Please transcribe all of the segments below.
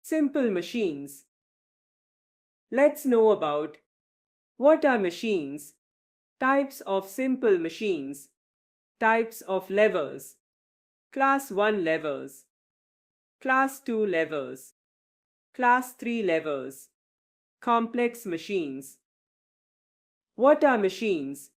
Simple machines. Let's know about what are machines, types of simple machines, types of levers, class 1 levers, class 2 levers, class 3 levers, complex machines. What are machines?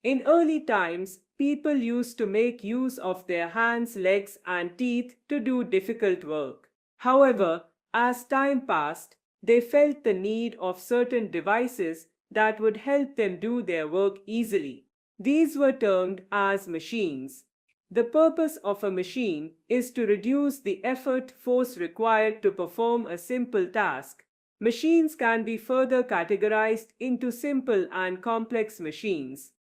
In early times, people used to make use of their hands, legs, and teeth to do difficult work. However, as time passed, they felt the need of certain devices that would help them do their work easily. These were termed as machines. The purpose of a machine is to reduce the effort force required to perform a simple task. Machines can be further categorized into simple and complex machines.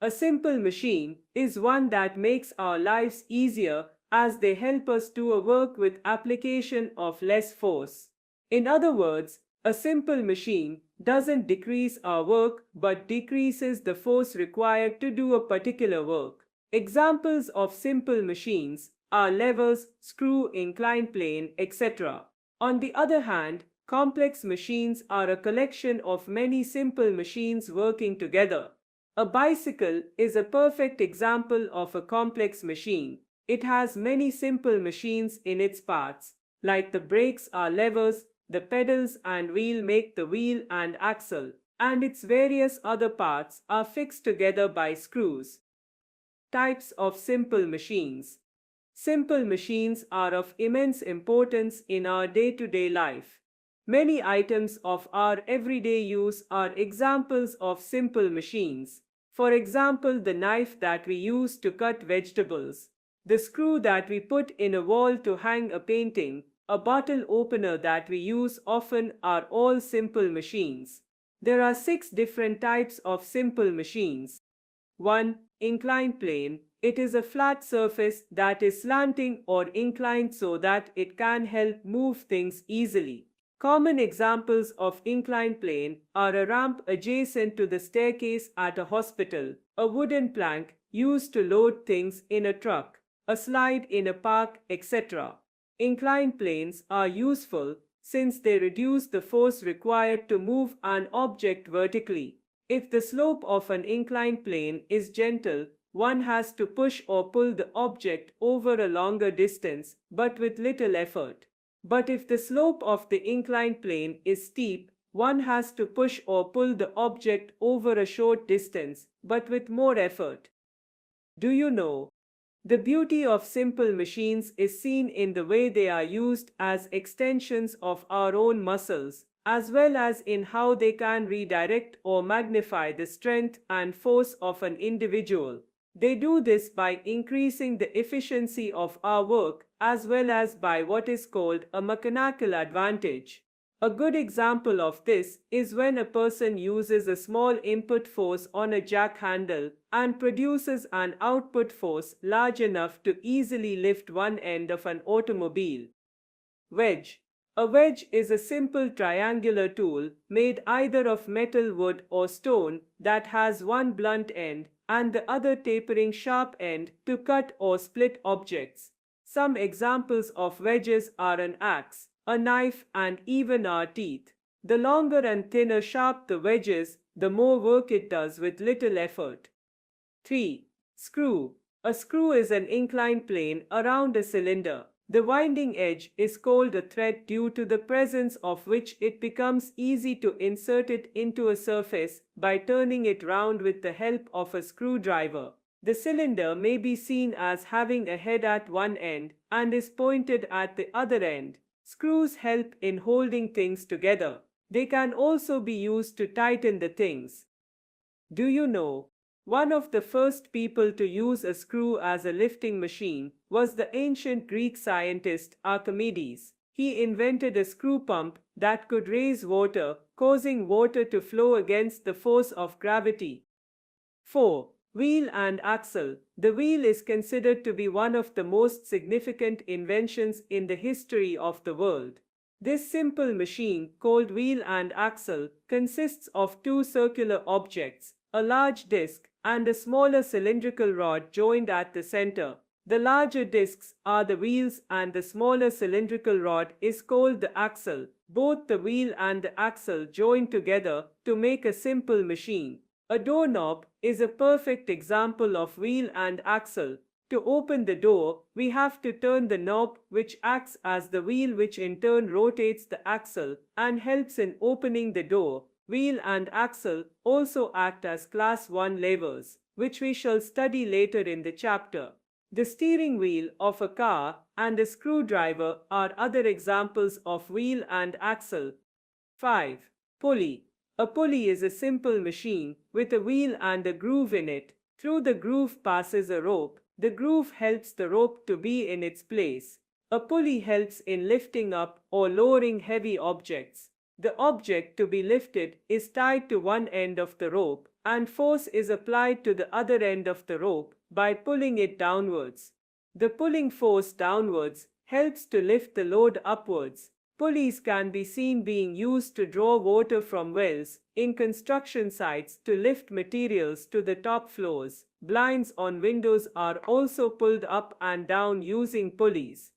A simple machine is one that makes our lives easier as they help us do a work with application of less force. In other words, a simple machine doesn't decrease our work but decreases the force required to do a particular work. Examples of simple machines are levers, screw, inclined plane, etc. On the other hand, complex machines are a collection of many simple machines working together. A bicycle is a perfect example of a complex machine. It has many simple machines in its parts, like the brakes are levers, the pedals and wheel make the wheel and axle, and its various other parts are fixed together by screws. Types of simple machines. Simple machines are of immense importance in our day-to-day life. Many items of our everyday use are examples of simple machines. For example, the knife that we use to cut vegetables, the screw that we put in a wall to hang a painting, a bottle opener that we use often are all simple machines. There are 6 different types of simple machines. 1. Inclined plane. It is a flat surface that is slanting or inclined so that it can help move things easily. Common examples of inclined plane are a ramp adjacent to the staircase at a hospital, a wooden plank used to load things in a truck, a slide in a park, etc. Inclined planes are useful since they reduce the force required to move an object vertically. If the slope of an inclined plane is gentle, one has to push or pull the object over a longer distance, but with little effort. But if the slope of the inclined plane is steep, one has to push or pull the object over a short distance, but with more effort. Do you know? The beauty of simple machines is seen in the way they are used as extensions of our own muscles, as well as in how they can redirect or magnify the strength and force of an individual. They do this by increasing the efficiency of our work as well as by what is called a mechanical advantage. A good example of this is when a person uses a small input force on a jack handle and produces an output force large enough to easily lift one end of an automobile. Wedge. A wedge is a simple triangular tool made either of metal, wood, or stone that has one blunt end and the other tapering sharp end to cut or split objects. Some examples of wedges are an axe, a knife, and even our teeth. The longer and thinner sharp the wedges, the more work it does with little effort. 3. Screw. A screw is an inclined plane around a cylinder. The winding edge is called a thread due to the presence of which it becomes easy to insert it into a surface by turning it round with the help of a screwdriver. The cylinder may be seen as having a head at one end and is pointed at the other end. Screws help in holding things together. They can also be used to tighten the things. Do you know? One of the first people to use a screw as a lifting machine was the ancient Greek scientist Archimedes. He invented a screw pump that could raise water, causing water to flow against the force of gravity. 4. Wheel and axle. The wheel is considered to be one of the most significant inventions in the history of the world. This simple machine, called wheel and axle, consists of 2 circular objects, a large disc, and a smaller cylindrical rod joined at the center. The larger discs are the wheels and the smaller cylindrical rod is called the axle. Both the wheel and the axle join together to make a simple machine. A doorknob is a perfect example of wheel and axle. To open the door, we have to turn the knob, which acts as the wheel, which in turn rotates the axle and helps in opening the door. Wheel and axle also act as class 1 levers, which we shall study later in the chapter. The steering wheel of a car and a screwdriver are other examples of wheel and axle. 5. Pulley. A pulley is a simple machine with a wheel and a groove in it. Through the groove passes a rope. The groove helps the rope to be in its place. A pulley helps in lifting up or lowering heavy objects. The object to be lifted is tied to one end of the rope, and force is applied to the other end of the rope by pulling it downwards. The pulling force downwards helps to lift the load upwards. Pulleys can be seen being used to draw water from wells, in construction sites to lift materials to the top floors. Blinds on windows are also pulled up and down using pulleys.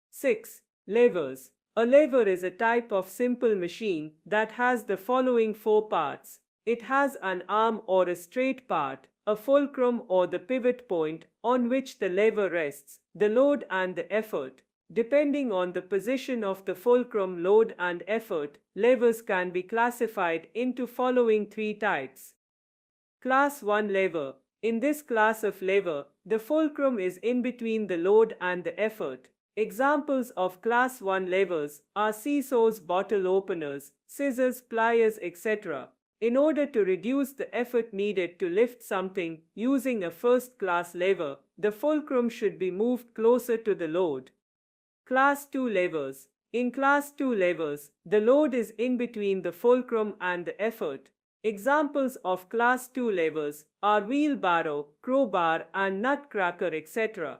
6. Levers. A lever is a type of simple machine that has the following 4 parts. It has an arm or a straight part, a fulcrum or the pivot point on which the lever rests, the load and the effort. Depending on the position of the fulcrum, load and effort, levers can be classified into following 3 types. Class 1 lever. In this class of lever, the fulcrum is in between the load and the effort. Examples of class 1 levers are seesaws, bottle openers, scissors, pliers, etc. In order to reduce the effort needed to lift something using a first-class lever, the fulcrum should be moved closer to the load. Class 2 levers. In class 2 levers, the load is in between the fulcrum and the effort. Examples of class 2 levers are wheelbarrow, crowbar and nutcracker, etc.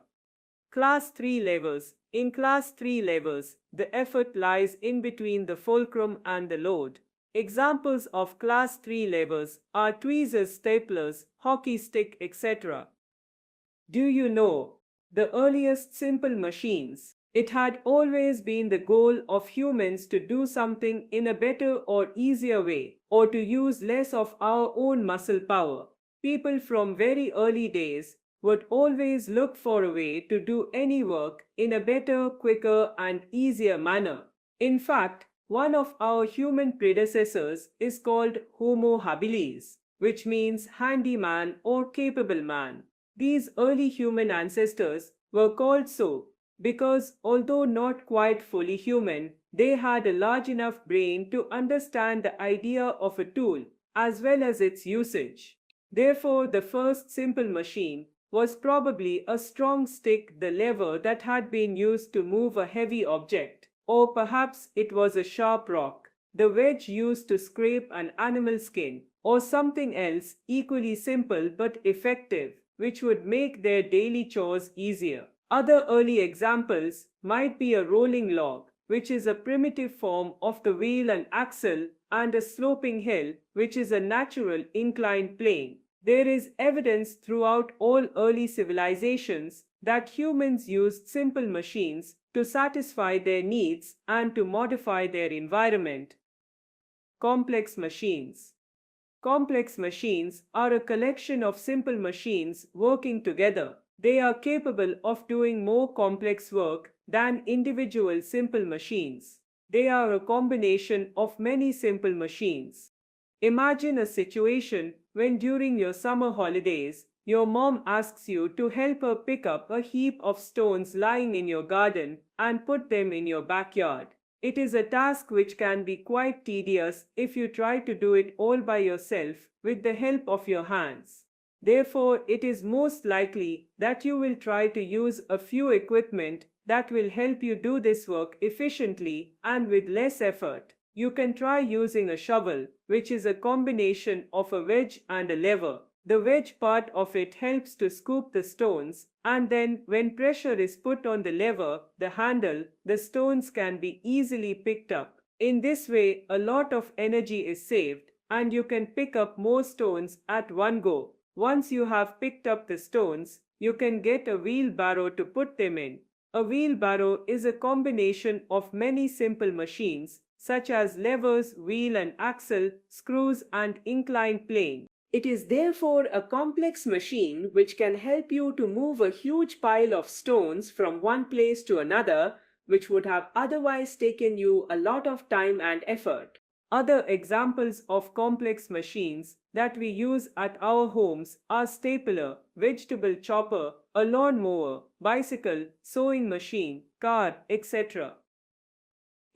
Class 3 levers. In class 3 levers, the effort lies in between the fulcrum and the load. Examples of class 3 levers are tweezers, staplers, hockey stick, etc. Do you know the earliest simple machines? It had always been the goal of humans to do something in a better or easier way, or to use less of our own muscle power. People from very early days would always look for a way to do any work in a better, quicker, and easier manner. In fact, one of our human predecessors is called Homo habilis, which means handyman or capable man. These early human ancestors were called so because, although not quite fully human, they had a large enough brain to understand the idea of a tool as well as its usage. Therefore, the first simple machine was probably a strong stick, the lever that had been used to move a heavy object, or perhaps it was a sharp rock, the wedge used to scrape an animal skin, or something else equally simple but effective, which would make their daily chores easier. Other early examples might be a rolling log, which is a primitive form of the wheel and axle, and a sloping hill, which is a natural inclined plane. There is evidence throughout all early civilizations that humans used simple machines to satisfy their needs and to modify their environment. Complex machines. Complex machines are a collection of simple machines working together. They are capable of doing more complex work than individual simple machines. They are a combination of many simple machines. Imagine a situation when during your summer holidays, your mom asks you to help her pick up a heap of stones lying in your garden and put them in your backyard. It is a task which can be quite tedious if you try to do it all by yourself with the help of your hands. Therefore, it is most likely that you will try to use a few equipment that will help you do this work efficiently and with less effort. You can try using a shovel, which is a combination of a wedge and a lever. The wedge part of it helps to scoop the stones, and then when pressure is put on the lever, the handle, the stones can be easily picked up. In this way, a lot of energy is saved, and you can pick up more stones at one go. Once you have picked up the stones, you can get a wheelbarrow to put them in. A wheelbarrow is a combination of many simple machines, such as levers, wheel and axle, screws and inclined plane. It is therefore a complex machine which can help you to move a huge pile of stones from one place to another, which would have otherwise taken you a lot of time and effort. Other examples of complex machines that we use at our homes are stapler, vegetable chopper, a lawn mower, bicycle, sewing machine, car, etc.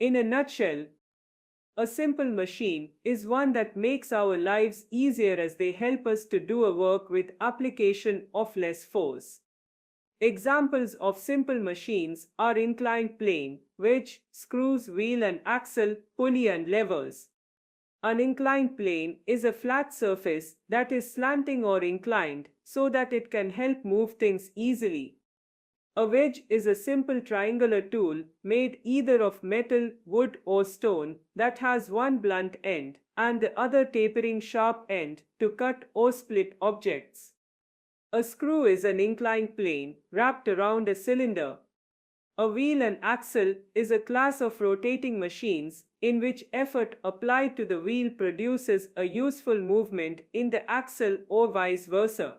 In a nutshell, a simple machine is one that makes our lives easier as they help us to do a work with application of less force. Examples of simple machines are inclined plane, which screws, wheel and axle, pulley and levers. An inclined plane is a flat surface that is slanting or inclined so that it can help move things easily. A wedge is a simple triangular tool made either of metal, wood or stone that has one blunt end and the other tapering sharp end to cut or split objects. A screw is an inclined plane wrapped around a cylinder. A wheel and axle is a class of rotating machines in which effort applied to the wheel produces a useful movement in the axle or vice versa.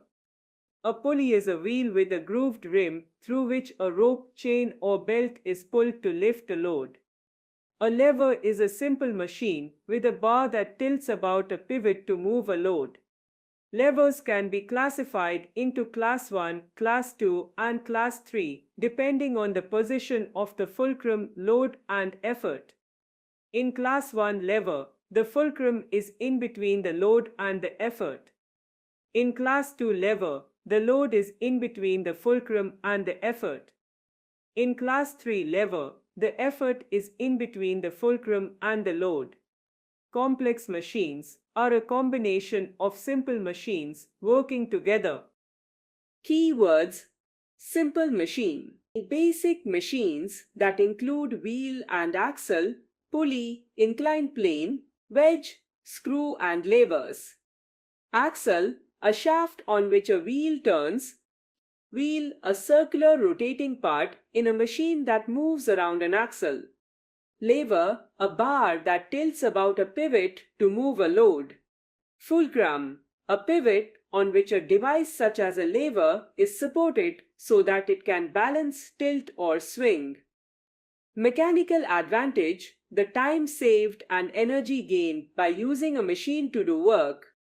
A pulley is a wheel with a grooved rim through which a rope, chain or belt is pulled to lift a load. A lever is a simple machine with a bar that tilts about a pivot to move a load. Levers can be classified into Class 1, Class 2 and Class 3 depending on the position of the fulcrum, load and effort. In Class 1 lever, the fulcrum is in between the load and the effort. In Class 2 lever, the load is in between the fulcrum and the effort. In Class 3 lever, the effort is in between the fulcrum and the load. Complex machines are a combination of simple machines working together. Keywords: simple machine. Basic machines that include wheel and axle, pulley, inclined plane, wedge, screw and levers. Axle, a shaft on which a wheel turns. Wheel, a circular rotating part in a machine that moves around an axle. Lever, a bar that tilts about a pivot to move a load. Fulcrum, a pivot on which a device such as a lever is supported so that it can balance, tilt or swing. Mechanical advantage, the time saved and energy gained by using a machine to do work.